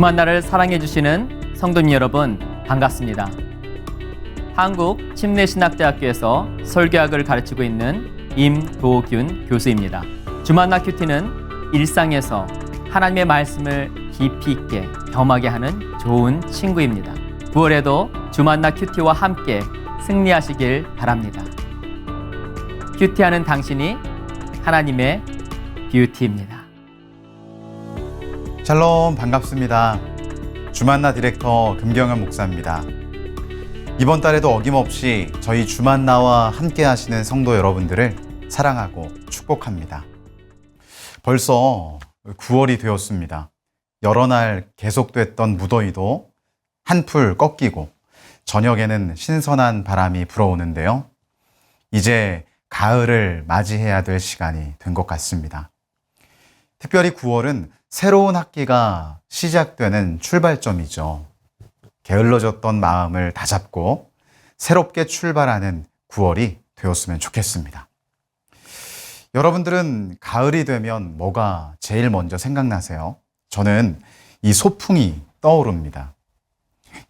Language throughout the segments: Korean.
주만나를 사랑해주시는 성도님 여러분, 반갑습니다. 한국침례신학대학교에서 설교학을 가르치고 있는 임도균 교수입니다. 주만나 큐티는 일상에서 하나님의 말씀을 깊이 있게 겸하게 하는 좋은 친구입니다. 9월에도 주만나 큐티와 함께 승리하시길 바랍니다. 큐티하는 당신이 하나님의 뷰티입니다. 샬롬, 반갑습니다. 주만나 디렉터 금경현 목사입니다. 이번 달에도 어김없이 저희 주만나와 함께 하시는 성도 여러분들을 사랑하고 축복합니다. 벌써 9월이 되었습니다. 여러 날 계속됐던 무더위도 한풀 꺾이고 저녁에는 신선한 바람이 불어오는데요. 이제 가을을 맞이해야 될 시간이 된 것 같습니다. 특별히 9월은 새로운 학기가 시작되는 출발점이죠. 게을러졌던 마음을 다잡고 새롭게 출발하는 9월이 되었으면 좋겠습니다. 여러분들은 가을이 되면 뭐가 제일 먼저 생각나세요? 저는 이 소풍이 떠오릅니다.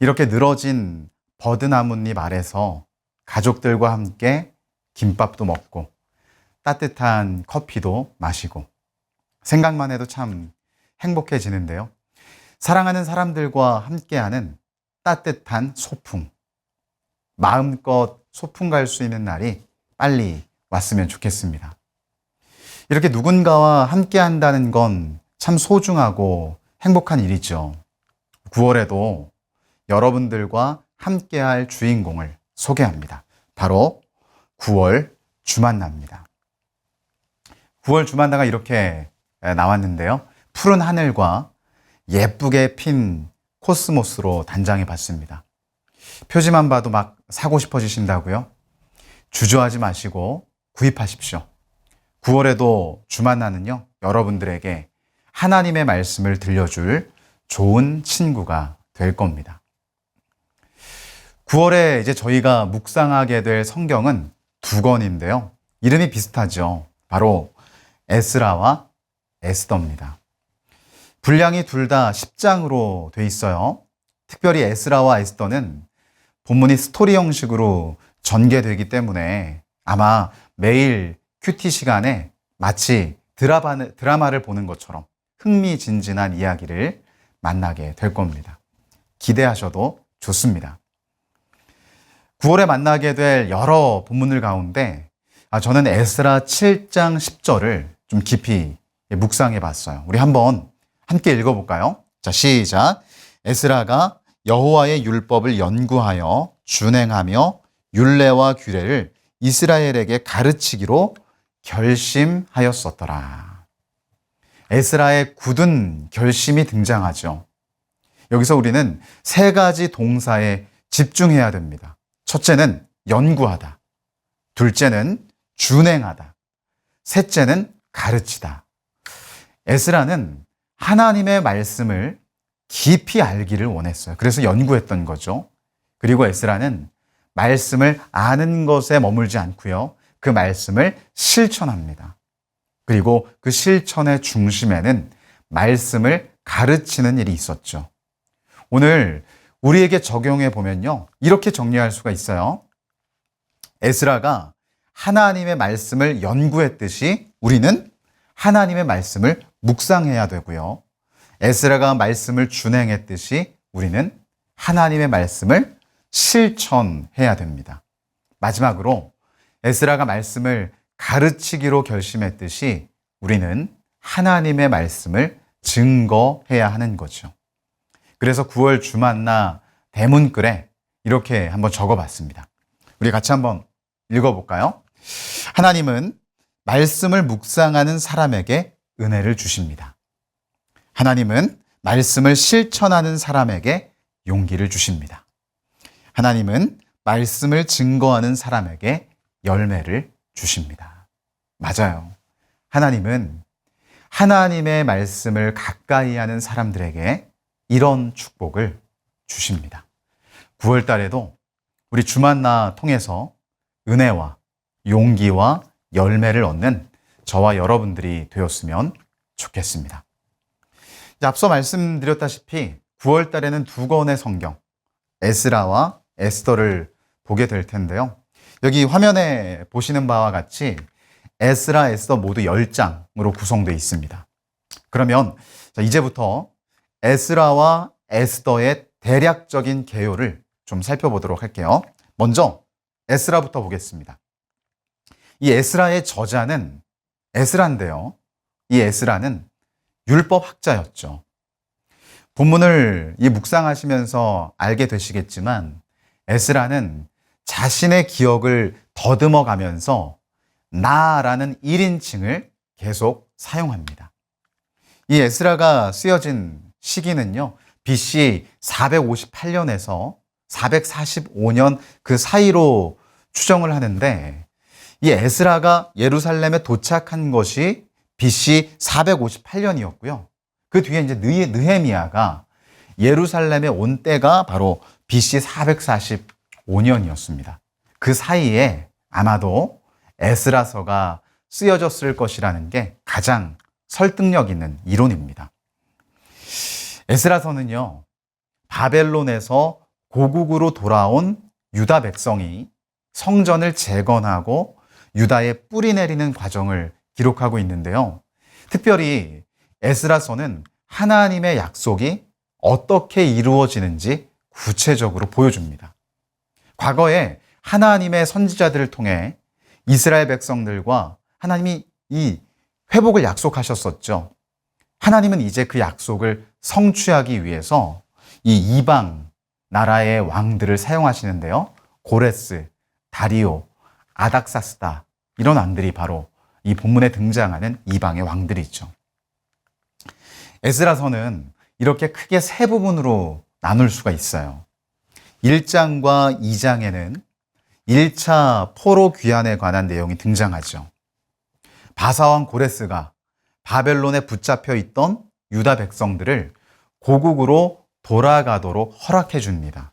이렇게 늘어진 버드나뭇잎 아래서 가족들과 함께 김밥도 먹고 따뜻한 커피도 마시고 생각만 해도 참 행복해지는데요. 사랑하는 사람들과 함께하는 따뜻한 소풍, 마음껏 소풍 갈 수 있는 날이 빨리 왔으면 좋겠습니다. 이렇게 누군가와 함께한다는 건 참 소중하고 행복한 일이죠. 9월에도 여러분들과 함께할 주인공을 소개합니다. 바로 9월 주만나입니다. 9월 주만나가 이렇게 나왔는데요. 푸른 하늘과 예쁘게 핀 코스모스로 단장해 봤습니다. 표지만 봐도 막 사고 싶어지신다고요? 주저하지 마시고 구입하십시오. 9월에도 주만나는요, 여러분들에게 하나님의 말씀을 들려줄 좋은 친구가 될 겁니다. 9월에 이제 저희가 묵상하게 될 성경은 두 권인데요. 이름이 비슷하죠. 바로 에스라와 에스더입니다. 분량이 둘 다 10장으로 돼 있어요. 특별히 에스라와 에스더는 본문이 스토리 형식으로 전개되기 때문에 아마 매일 큐티 시간에 마치 드라마를 보는 것처럼 흥미진진한 이야기를 만나게 될 겁니다. 기대하셔도 좋습니다. 9월에 만나게 될 여러 본문들 가운데 저는 에스라 7장 10절을 좀 깊이 묵상해 봤어요. 우리 한번 함께 읽어볼까요? 자, 시작. 에스라가 여호와의 율법을 연구하여 준행하며 율례와 규례를 이스라엘에게 가르치기로 결심하였었더라. 에스라의 굳은 결심이 등장하죠. 여기서 우리는 세 가지 동사에 집중해야 됩니다. 첫째는 연구하다. 둘째는 준행하다. 셋째는 가르치다. 에스라는 하나님의 말씀을 깊이 알기를 원했어요. 그래서 연구했던 거죠. 그리고 에스라는 말씀을 아는 것에 머물지 않고요. 그 말씀을 실천합니다. 그리고 그 실천의 중심에는 말씀을 가르치는 일이 있었죠. 오늘 우리에게 적용해 보면요. 이렇게 정리할 수가 있어요. 에스라가 하나님의 말씀을 연구했듯이 우리는 하나님의 말씀을 묵상해야 되고요. 에스라가 말씀을 준행했듯이 우리는 하나님의 말씀을 실천해야 됩니다. 마지막으로 에스라가 말씀을 가르치기로 결심했듯이 우리는 하나님의 말씀을 증거해야 하는 거죠. 그래서 9월 주만나 대문글에 이렇게 한번 적어봤습니다. 우리 같이 한번 읽어볼까요? 하나님은 말씀을 묵상하는 사람에게 은혜를 주십니다. 하나님은 말씀을 실천하는 사람에게 용기를 주십니다. 하나님은 말씀을 증거하는 사람에게 열매를 주십니다. 맞아요. 하나님은 하나님의 말씀을 가까이 하는 사람들에게 이런 축복을 주십니다. 9월 달에도 우리 주만나 통해서 은혜와 용기와 열매를 얻는 저와 여러분들이 되었으면 좋겠습니다. 앞서 말씀드렸다시피 9월 달에는 두 권의 성경, 에스라와 에스더를 보게 될 텐데요. 여기 화면에 보시는 바와 같이 에스라, 에스더 모두 10장으로 구성되어 있습니다. 그러면 이제부터 에스라와 에스더의 대략적인 개요를 좀 살펴보도록 할게요. 먼저 에스라부터 보겠습니다. 이 에스라의 저자는 에스라인데요. 이 에스라는 율법학자였죠. 본문을 묵상하시면서 알게 되시겠지만 에스라는 자신의 기억을 더듬어 가면서 나라는 1인칭을 계속 사용합니다. 이 에스라가 쓰여진 시기는요, BC 458년에서 445년 그 사이로 추정을 하는데, 이 에스라가 예루살렘에 도착한 것이 BC 458년이었고요. 그 뒤에 이제 느헤미야가 예루살렘에 온 때가 바로 BC 445년이었습니다. 그 사이에 아마도 에스라서가 쓰여졌을 것이라는 게 가장 설득력 있는 이론입니다. 에스라서는요, 바벨론에서 고국으로 돌아온 유다 백성이 성전을 재건하고 유다에 뿌리 내리는 과정을 기록하고 있는데요. 특별히 에스라서는 하나님의 약속이 어떻게 이루어지는지 구체적으로 보여줍니다. 과거에 하나님의 선지자들을 통해 이스라엘 백성들과 하나님이 이 회복을 약속하셨었죠. 하나님은 이제 그 약속을 성취하기 위해서 이 이방 나라의 왕들을 사용하시는데요. 고레스, 다리오, 아닥사스다, 이런 왕들이 바로 이 본문에 등장하는 이방의 왕들이죠. 에스라서는 이렇게 크게 세 부분으로 나눌 수가 있어요. 1장과 2장에는 1차 포로 귀환에 관한 내용이 등장하죠. 바사왕 고레스가 바벨론에 붙잡혀 있던 유다 백성들을 고국으로 돌아가도록 허락해 줍니다.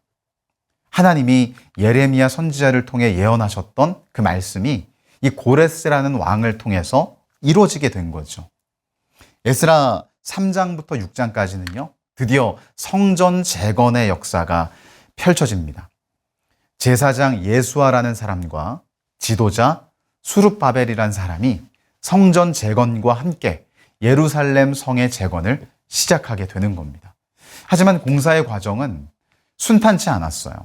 하나님이 예레미야 선지자를 통해 예언하셨던 그 말씀이 이 고레스라는 왕을 통해서 이루어지게 된 거죠. 에스라 3장부터 6장까지는요, 드디어 성전 재건의 역사가 펼쳐집니다. 제사장 예수아라는 사람과 지도자 수룹바벨이라는 사람이 성전 재건과 함께 예루살렘 성의 재건을 시작하게 되는 겁니다. 하지만 공사의 과정은 순탄치 않았어요.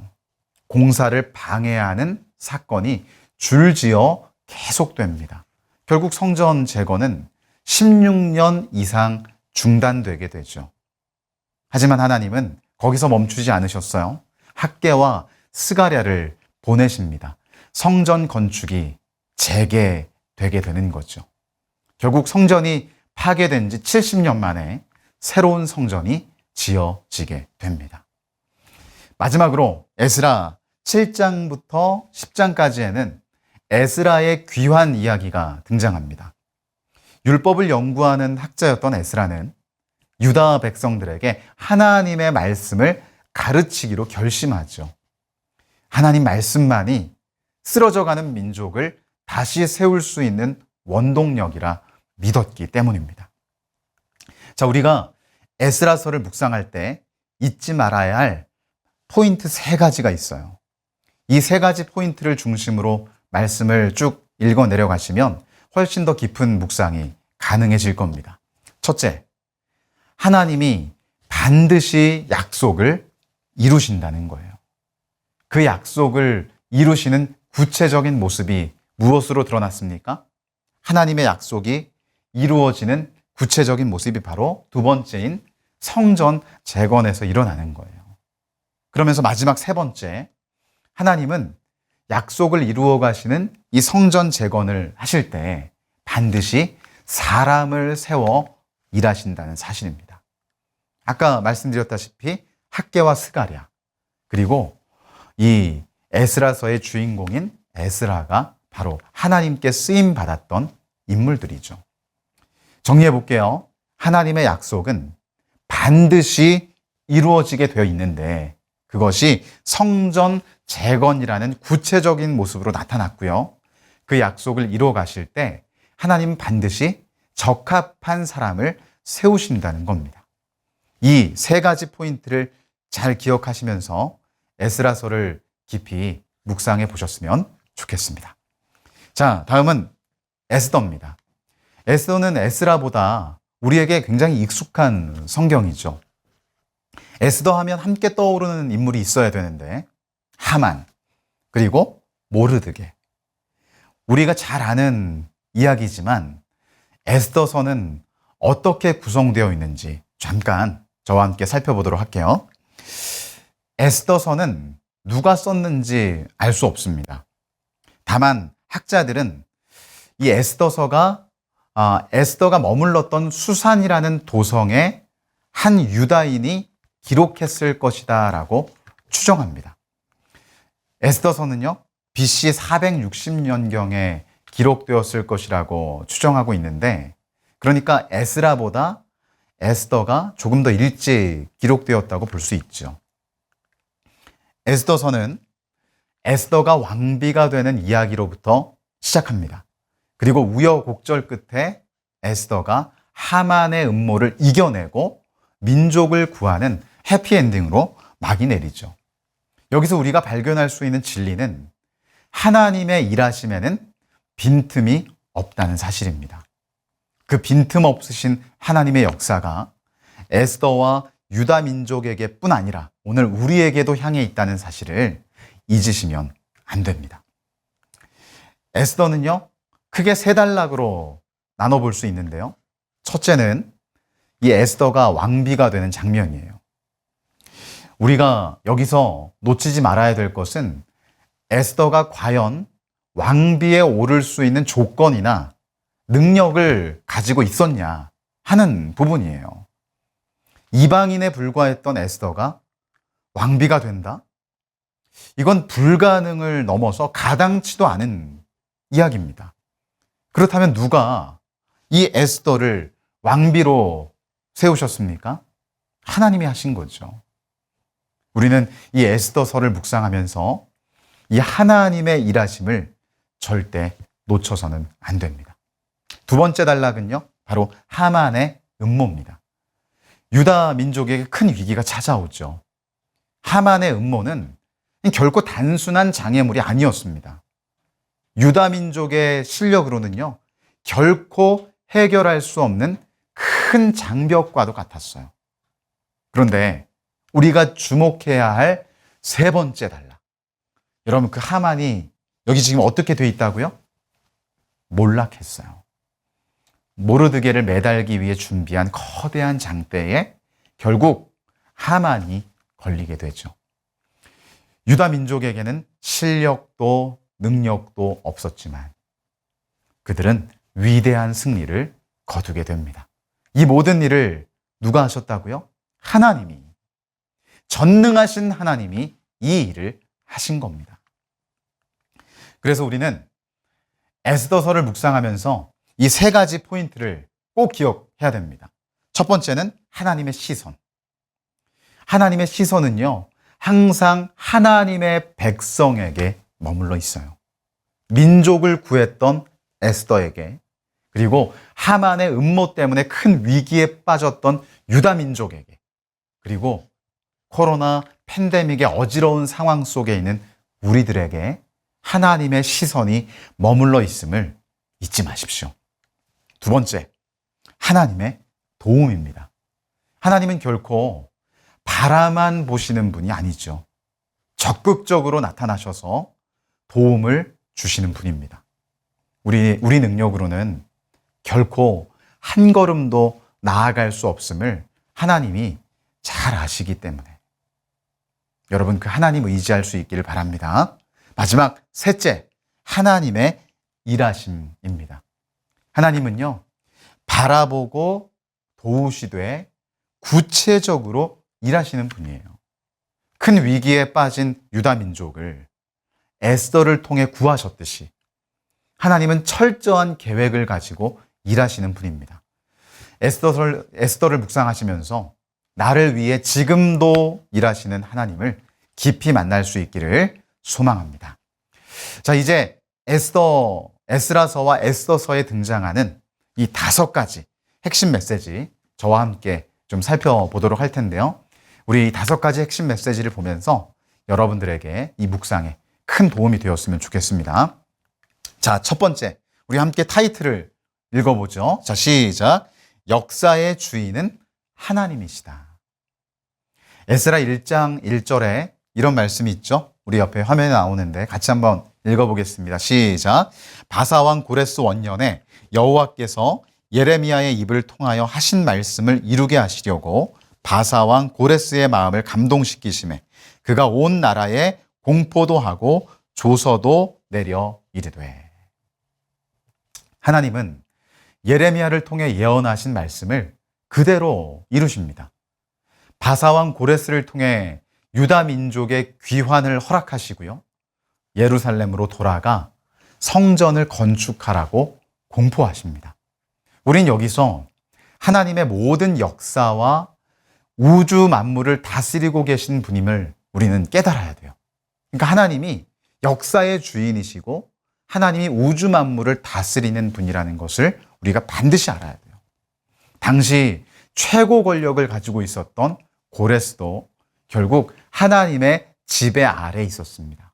공사를 방해하는 사건이 줄지어 계속됩니다. 결국 성전 재건은 16년 이상 중단되게 되죠. 하지만 하나님은 거기서 멈추지 않으셨어요. 학개와 스가랴를 보내십니다. 성전 건축이 재개되게 되는 거죠. 결국 성전이 파괴된 지 70년 만에 새로운 성전이 지어지게 됩니다. 마지막으로 에스라 7장부터 10장까지에는 에스라의 귀환 이야기가 등장합니다. 율법을 연구하는 학자였던 에스라는 유다 백성들에게 하나님의 말씀을 가르치기로 결심하죠. 하나님 말씀만이 쓰러져가는 민족을 다시 세울 수 있는 원동력이라 믿었기 때문입니다. 자, 우리가 에스라서를 묵상할 때 잊지 말아야 할 포인트 3가지가 있어요. 이 3가지 포인트를 중심으로 말씀을 쭉 읽어 내려가시면 훨씬 더 깊은 묵상이 가능해질 겁니다. 첫째, 하나님이 반드시 약속을 이루신다는 거예요. 그 약속을 이루시는 구체적인 모습이 무엇으로 드러났습니까? 하나님의 약속이 이루어지는 구체적인 모습이 바로 두 번째인 성전 재건에서 일어나는 거예요. 그러면서 마지막 3번째, 하나님은 약속을 이루어 가시는 이 성전 재건을 하실 때 반드시 사람을 세워 일하신다는 사실입니다. 아까 말씀드렸다시피 학개와 스가랴, 그리고 이 에스라서의 주인공인 에스라가 바로 하나님께 쓰임 받았던 인물들이죠. 정리해 볼게요. 하나님의 약속은 반드시 이루어지게 되어 있는데 그것이 성전 재건이라는 구체적인 모습으로 나타났고요. 그 약속을 이루어 가실 때 하나님은 반드시 적합한 사람을 세우신다는 겁니다. 이 세 가지 포인트를 잘 기억하시면서 에스라서를 깊이 묵상해 보셨으면 좋겠습니다. 자, 다음은 에스더입니다. 에스더는 에스라보다 우리에게 굉장히 익숙한 성경이죠. 에스더 하면 함께 떠오르는 인물이 있어야 되는데 하만, 그리고 모르드게. 우리가 잘 아는 이야기지만 에스더서는 어떻게 구성되어 있는지 잠깐 저와 함께 살펴보도록 할게요. 에스더서는 누가 썼는지 알 수 없습니다. 다만 학자들은 이 에스더가 머물렀던 수산이라는 도성에 한 유다인이 기록했을 것이다 라고 추정합니다. 에스더서는요, BC 460년경에 기록되었을 것이라고 추정하고 있는데, 그러니까 에스라보다 에스더가 조금 더 일찍 기록되었다고 볼 수 있죠. 에스더서는 에스더가 왕비가 되는 이야기로부터 시작합니다. 그리고 우여곡절 끝에 에스더가 하만의 음모를 이겨내고 민족을 구하는 해피엔딩으로 막이 내리죠. 여기서 우리가 발견할 수 있는 진리는 하나님의 일하심에는 빈틈이 없다는 사실입니다. 그 빈틈 없으신 하나님의 역사가 에스더와 유다 민족에게 뿐 아니라 오늘 우리에게도 향해 있다는 사실을 잊으시면 안 됩니다. 에스더는요, 크게 세 단락으로 나눠볼 수 있는데요. 첫째는 이 에스더가 왕비가 되는 장면이에요. 우리가 여기서 놓치지 말아야 될 것은 에스더가 과연 왕비에 오를 수 있는 조건이나 능력을 가지고 있었냐 하는 부분이에요. 이방인에 불과했던 에스더가 왕비가 된다? 이건 불가능을 넘어서 가당치도 않은 이야기입니다. 그렇다면 누가 이 에스더를 왕비로 세우셨습니까? 하나님이 하신 거죠. 우리는 이 에스더서를 묵상하면서 이 하나님의 일하심을 절대 놓쳐서는 안 됩니다. 두 번째 단락은요, 바로 하만의 음모입니다. 유다 민족에게 큰 위기가 찾아오죠. 하만의 음모는 결코 단순한 장애물이 아니었습니다. 유다 민족의 실력으로는요, 결코 해결할 수 없는 큰 장벽과도 같았어요. 그런데 우리가 주목해야 할 세 번째 단락. 여러분, 그 하만이 여기 지금 어떻게 돼 있다고요? 몰락했어요. 모르드게를 매달기 위해 준비한 거대한 장대에 결국 하만이 걸리게 되죠. 유다 민족에게는 실력도 능력도 없었지만 그들은 위대한 승리를 거두게 됩니다. 이 모든 일을 누가 하셨다고요? 하나님이, 전능하신 하나님이 이 일을 하신 겁니다. 그래서 우리는 에스더서를 묵상하면서 이 세 가지 포인트를 꼭 기억해야 됩니다. 첫 번째는 하나님의 시선. 하나님의 시선은요, 항상 하나님의 백성에게 머물러 있어요. 민족을 구했던 에스더에게, 그리고 하만의 음모 때문에 큰 위기에 빠졌던 유다 민족에게, 그리고 코로나 팬데믹의 어지러운 상황 속에 있는 우리들에게 하나님의 시선이 머물러 있음을 잊지 마십시오. 두 번째, 하나님의 도움입니다. 하나님은 결코 바라만 보시는 분이 아니죠. 적극적으로 나타나셔서 도움을 주시는 분입니다. 우리 능력으로는 결코 한 걸음도 나아갈 수 없음을 하나님이 잘 아시기 때문에 여러분, 그 하나님 의지할 수 있기를 바랍니다. 마지막 셋째, 하나님의 일하심입니다. 하나님은요, 바라보고 도우시되 구체적으로 일하시는 분이에요. 큰 위기에 빠진 유다 민족을 에스더를 통해 구하셨듯이 하나님은 철저한 계획을 가지고 일하시는 분입니다. 에스더를 묵상하시면서 나를 위해 지금도 일하시는 하나님을 깊이 만날 수 있기를 소망합니다. 자, 이제 에스라서와 에스더서에 등장하는 이 5가지 핵심 메시지 저와 함께 좀 살펴보도록 할 텐데요. 우리 5가지 핵심 메시지를 보면서 여러분들에게 이 묵상에 큰 도움이 되었으면 좋겠습니다. 자, 첫 번째, 우리 함께 타이틀을 읽어보죠. 자, 시작. 역사의 주인은 하나님이시다. 에스라 1장 1절에 이런 말씀이 있죠. 우리 옆에 화면에 나오는데 같이 한번 읽어보겠습니다. 시작. 바사왕 고레스 원년에 여호와께서 예레미야의 입을 통하여 하신 말씀을 이루게 하시려고 바사왕 고레스의 마음을 감동시키심에 그가 온 나라에 공포도 하고 조서도 내려 이르되. 하나님은 예레미야를 통해 예언하신 말씀을 그대로 이루십니다. 바사왕 고레스를 통해 유다 민족의 귀환을 허락하시고요. 예루살렘으로 돌아가 성전을 건축하라고 공포하십니다. 우린 여기서 하나님의 모든 역사와 우주 만물을 다스리고 계신 분임을 우리는 깨달아야 돼요. 그러니까 하나님이 역사의 주인이시고 하나님이 우주 만물을 다스리는 분이라는 것을 우리가 반드시 알아야 돼요. 당시 최고 권력을 가지고 있었던 고레스도 결국 하나님의 지배 아래에 있었습니다.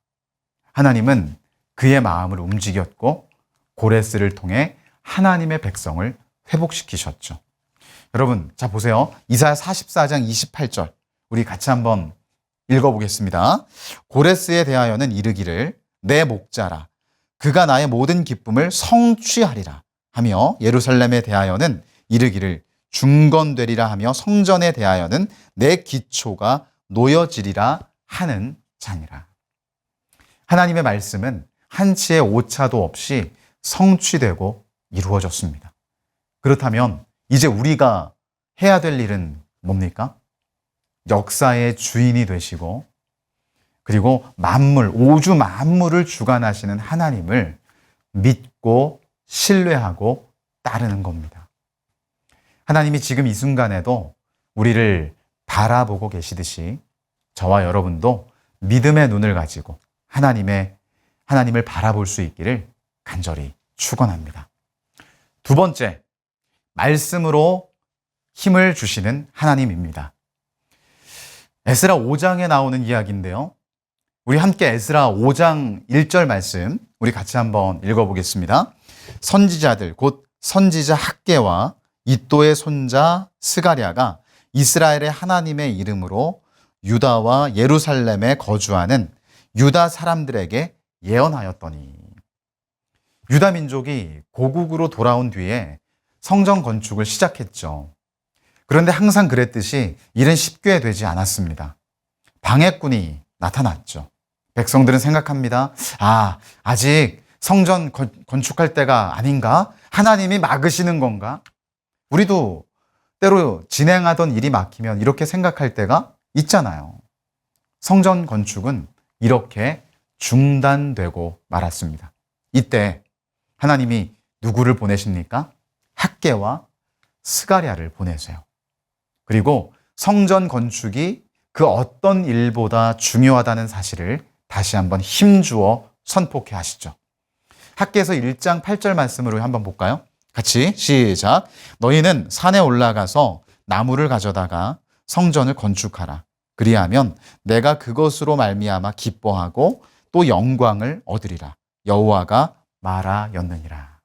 하나님은 그의 마음을 움직였고 고레스를 통해 하나님의 백성을 회복시키셨죠. 여러분, 자 보세요. 이사야 44장 28절 우리 같이 한번 읽어보겠습니다. 고레스에 대하여는 이르기를 내 목자라 그가 나의 모든 기쁨을 성취하리라 하며 예루살렘에 대하여는 이르기를 중건되리라 하며 성전에 대하여는 내 기초가 놓여지리라 하는 자니라. 하나님의 말씀은 한치의 오차도 없이 성취되고 이루어졌습니다. 그렇다면 이제 우리가 해야 될 일은 뭡니까? 역사의 주인이 되시고 그리고 만물, 우주 만물을 주관하시는 하나님을 믿고 신뢰하고 따르는 겁니다. 하나님이 지금 이 순간에도 우리를 바라보고 계시듯이 저와 여러분도 믿음의 눈을 가지고 하나님을 바라볼 수 있기를 간절히 축원합니다. 두 번째, 말씀으로 힘을 주시는 하나님입니다. 에스라 5장에 나오는 이야기인데요. 우리 함께 에스라 5장 1절 말씀 우리 같이 한번 읽어보겠습니다. 선지자들 곧 선지자 학개와 이또의 손자 스가랴가 이스라엘의 하나님의 이름으로 유다와 예루살렘에 거주하는 유다 사람들에게 예언하였더니. 유다 민족이 고국으로 돌아온 뒤에 성전 건축을 시작했죠. 그런데 항상 그랬듯이 일은 쉽게 되지 않았습니다. 방해꾼이 나타났죠. 백성들은 생각합니다. 아직 성전 건축할 때가 아닌가? 하나님이 막으시는 건가? 우리도 때로 진행하던 일이 막히면 이렇게 생각할 때가 있잖아요. 성전 건축은 이렇게 중단되고 말았습니다. 이때 하나님이 누구를 보내십니까? 학개와 스가랴를 보내세요. 그리고 성전 건축이 그 어떤 일보다 중요하다는 사실을 다시 한번 힘주어 선포케 하시죠. 학개에서 1장 8절 말씀으로 한번 볼까요? 같이 시작. 너희는 산에 올라가서 나무를 가져다가 성전을 건축하라. 그리하면 내가 그것으로 말미암아 기뻐하고 또 영광을 얻으리라. 여호와가 말하였느니라.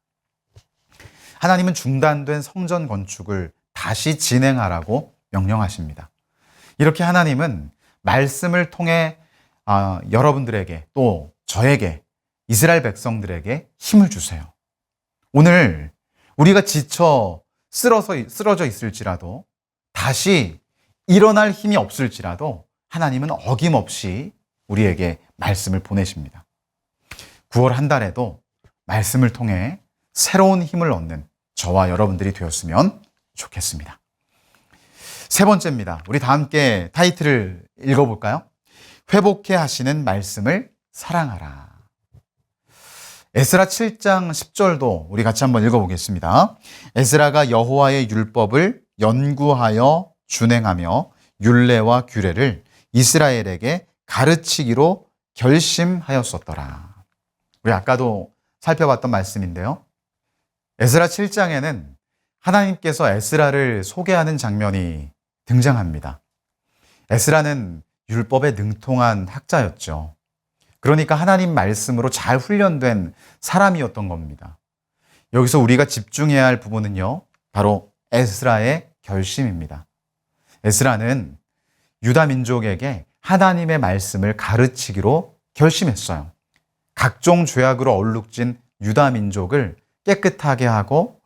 하나님은 중단된 성전 건축을 다시 진행하라고 명령하십니다. 이렇게 하나님은 말씀을 통해 여러분들에게 또 저에게 이스라엘 백성들에게 힘을 주세요. 오늘 우리가 지쳐 쓰러져 있을지라도 다시 일어날 힘이 없을지라도 하나님은 어김없이 우리에게 말씀을 보내십니다. 9월 한 달에도 말씀을 통해 새로운 힘을 얻는 저와 여러분들이 되었으면 좋겠습니다. 세 번째입니다. 우리 다 함께 타이틀을 읽어볼까요? 회복해 하시는 말씀을 사랑하라. 에스라 7장 10절도 우리 같이 한번 읽어보겠습니다. 에스라가 여호와의 율법을 연구하여 준행하며 율례와 규례를 이스라엘에게 가르치기로 결심하였었더라. 우리 아까도 살펴봤던 말씀인데요. 에스라 7장에는 하나님께서 에스라를 소개하는 장면이 등장합니다. 에스라는 율법에 능통한 학자였죠. 그러니까 하나님 말씀으로 잘 훈련된 사람이었던 겁니다. 여기서 우리가 집중해야 할 부분은요, 바로 에스라의 결심입니다. 에스라는 유다 민족에게 하나님의 말씀을 가르치기로 결심했어요. 각종 죄악으로 얼룩진 유다 민족을 깨끗하게 하고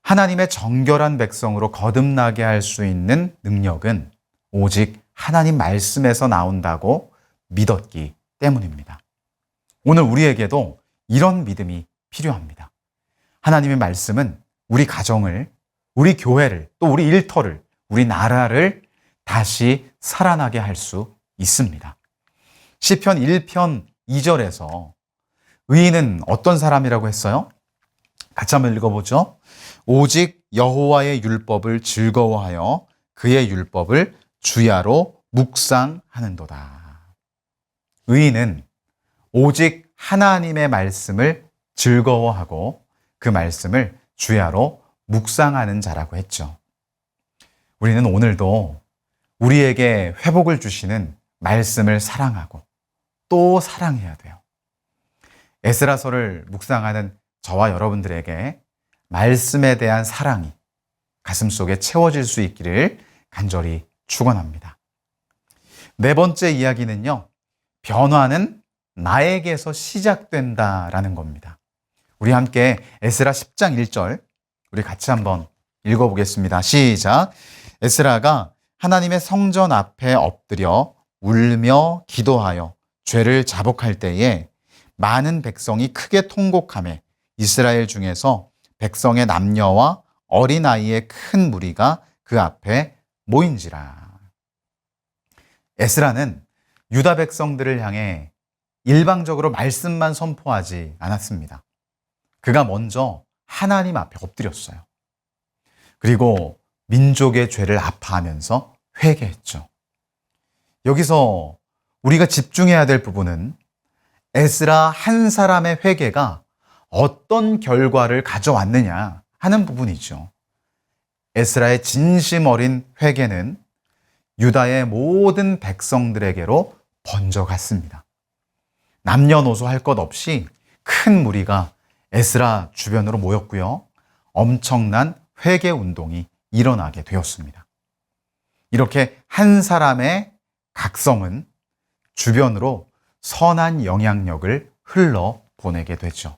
하나님의 정결한 백성으로 거듭나게 할 수 있는 능력은 오직 하나님 말씀에서 나온다고 믿었기 때문입니다. 오늘 우리에게도 이런 믿음이 필요합니다. 하나님의 말씀은 우리 가정을, 우리 교회를, 또 우리 일터를, 우리 나라를 다시 살아나게 할 수 있습니다. 시편 1편 2절에서 의인은 어떤 사람이라고 했어요? 같이 한번 읽어보죠. 오직 여호와의 율법을 즐거워하여 그의 율법을 주야로 묵상하는도다. 의인은 오직 하나님의 말씀을 즐거워하고 그 말씀을 주야로 묵상하는 자라고 했죠. 우리는 오늘도 우리에게 회복을 주시는 말씀을 사랑하고 또 사랑해야 돼요. 에스라서를 묵상하는 저와 여러분들에게 말씀에 대한 사랑이 가슴속에 채워질 수 있기를 간절히 축원합니다. 네 번째 이야기는요, 변화는 나에게서 시작된다라는 겁니다. 우리 함께 에스라 10장 1절 우리 같이 한번 읽어보겠습니다. 시작. 에스라가 하나님의 성전 앞에 엎드려 울며 기도하여 죄를 자복할 때에 많은 백성이 크게 통곡하며 이스라엘 중에서 백성의 남녀와 어린아이의 큰 무리가 그 앞에 모인지라. 에스라는 유다 백성들을 향해 일방적으로 말씀만 선포하지 않았습니다. 그가 먼저 하나님 앞에 엎드렸어요. 그리고 민족의 죄를 아파하면서 회개했죠. 여기서 우리가 집중해야 될 부분은 에스라 한 사람의 회개가 어떤 결과를 가져왔느냐 하는 부분이죠. 에스라의 진심 어린 회개는 유다의 모든 백성들에게로 번져갔습니다. 남녀노소 할 것 없이 큰 무리가 에스라 주변으로 모였고요. 엄청난 회개 운동이 일어나게 되었습니다. 이렇게 한 사람의 각성은 주변으로 선한 영향력을 흘러보내게 되죠.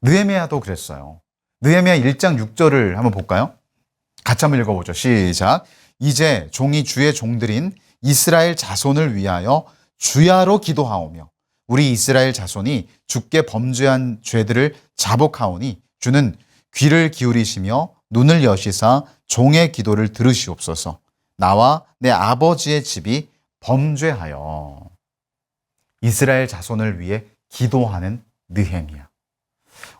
느헤미야도 그랬어요. 느헤미야 1장 6절을 한번 볼까요? 같이 한번 읽어보죠. 시작. 이제 종이 주의 종들인 이스라엘 자손을 위하여 주야로 기도하오며 우리 이스라엘 자손이 주께 범죄한 죄들을 자복하오니 주는 귀를 기울이시며 눈을 여시사 종의 기도를 들으시옵소서. 나와 내 아버지의 집이 범죄하여. 이스라엘 자손을 위해 기도하는 느헤미야.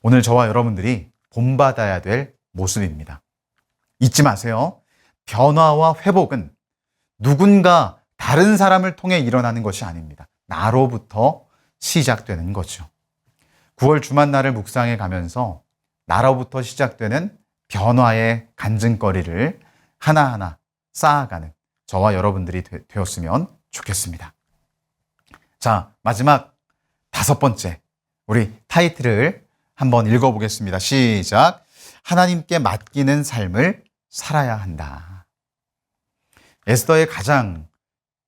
오늘 저와 여러분들이 본받아야 될 모습입니다. 잊지 마세요. 변화와 회복은 누군가 다른 사람을 통해 일어나는 것이 아닙니다. 나로부터 시작되는 거죠. 9월 주만날을 묵상해 가면서 나로부터 시작되는 변화의 간증거리를 하나하나 쌓아가는 저와 여러분들이 되었으면 좋겠습니다. 자, 마지막 5번째, 우리 타이틀을 한번 읽어보겠습니다. 시작. 하나님께 맡기는 삶을 살아야 한다. 에스더의 가장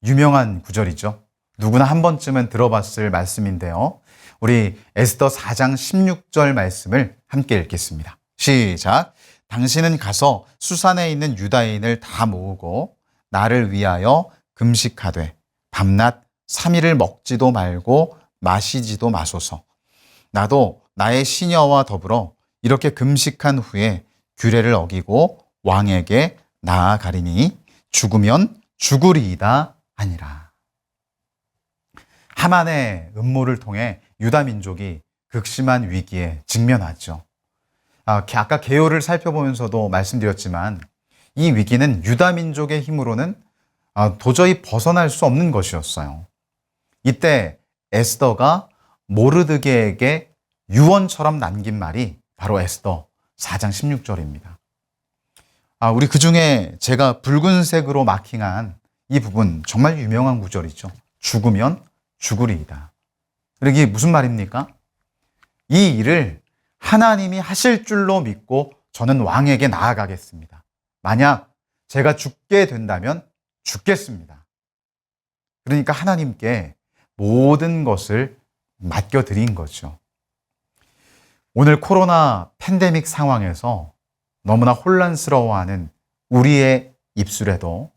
유명한 구절이죠. 누구나 한 번쯤은 들어봤을 말씀인데요. 우리 에스더 4장 16절 말씀을 함께 읽겠습니다. 시작. 당신은 가서 수산에 있는 유다인을 다 모으고 나를 위하여 금식하되 밤낮 3일을 먹지도 말고 마시지도 마소서. 나도 나의 시녀와 더불어 이렇게 금식한 후에 규례를 어기고 왕에게 나아가리니 죽으면 죽으리이다 하니라. 하만의 음모를 통해 유다 민족이 극심한 위기에 직면하죠. 아까 개요를 살펴보면서도 말씀드렸지만 이 위기는 유다 민족의 힘으로는 도저히 벗어날 수 없는 것이었어요. 이때 에스더가 모르드게에게 유언처럼 남긴 말이 바로 에스더 4장 16절입니다. 우리 그 중에 제가 붉은색으로 마킹한 이 부분 정말 유명한 구절이죠. 죽으면 죽으리이다. 이게 무슨 말입니까? 이 일을 하나님이 하실 줄로 믿고 저는 왕에게 나아가겠습니다. 만약 제가 죽게 된다면 죽겠습니다. 그러니까 하나님께 모든 것을 맡겨드린 거죠. 오늘 코로나 팬데믹 상황에서 너무나 혼란스러워하는 우리의 입술에도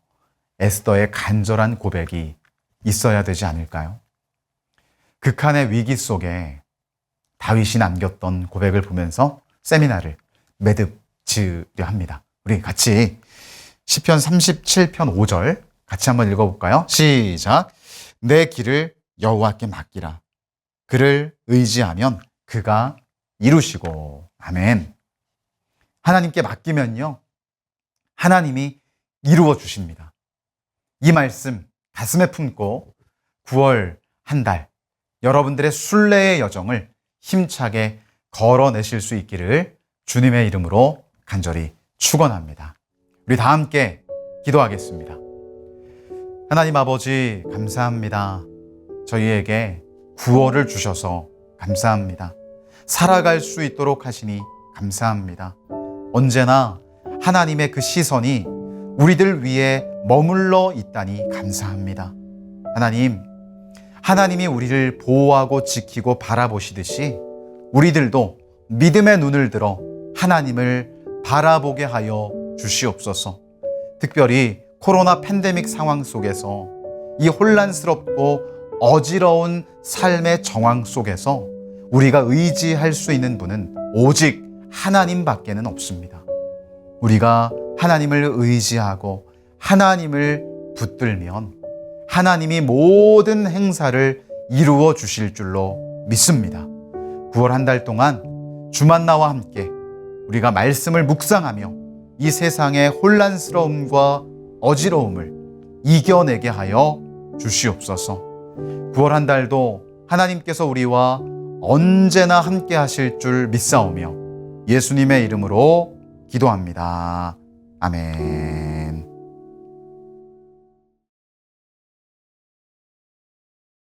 에스더의 간절한 고백이 있어야 되지 않을까요? 극한의 위기 속에 다윗이 남겼던 고백을 보면서 세미나를 매듭지으려 합니다. 우리 같이 시편 37편 5절 같이 한번 읽어볼까요? 시작. 내 길을 여호와께 맡기라. 그를 의지하면 그가 이루시고. 아멘. 하나님께 맡기면요, 하나님이 이루어 주십니다. 이 말씀 가슴에 품고 9월 한 달 여러분들의 순례의 여정을 힘차게 걸어내실 수 있기를 주님의 이름으로 간절히 축원합니다. 우리 다 함께 기도하겠습니다. 하나님 아버지, 감사합니다. 저희에게 구원을 주셔서 감사합니다. 살아갈 수 있도록 하시니 감사합니다. 언제나 하나님의 그 시선이 우리들 위에 머물러 있다니 감사합니다. 하나님이 우리를 보호하고 지키고 바라보시듯이 우리들도 믿음의 눈을 들어 하나님을 바라보게 하여 주시옵소서. 특별히 코로나 팬데믹 상황 속에서 이 혼란스럽고 어지러운 삶의 정황 속에서 우리가 의지할 수 있는 분은 오직 하나님밖에는 없습니다. 우리가 하나님을 의지하고 하나님을 붙들면 하나님이 모든 행사를 이루어 주실 줄로 믿습니다. 9월 한 달 동안 주만 나와 함께 우리가 말씀을 묵상하며 이 세상의 혼란스러움과 어지러움을 이겨내게 하여 주시옵소서. 9월 한 달도 하나님께서 우리와 언제나 함께 하실 줄 믿사오며 예수님의 이름으로 기도합니다. 아멘.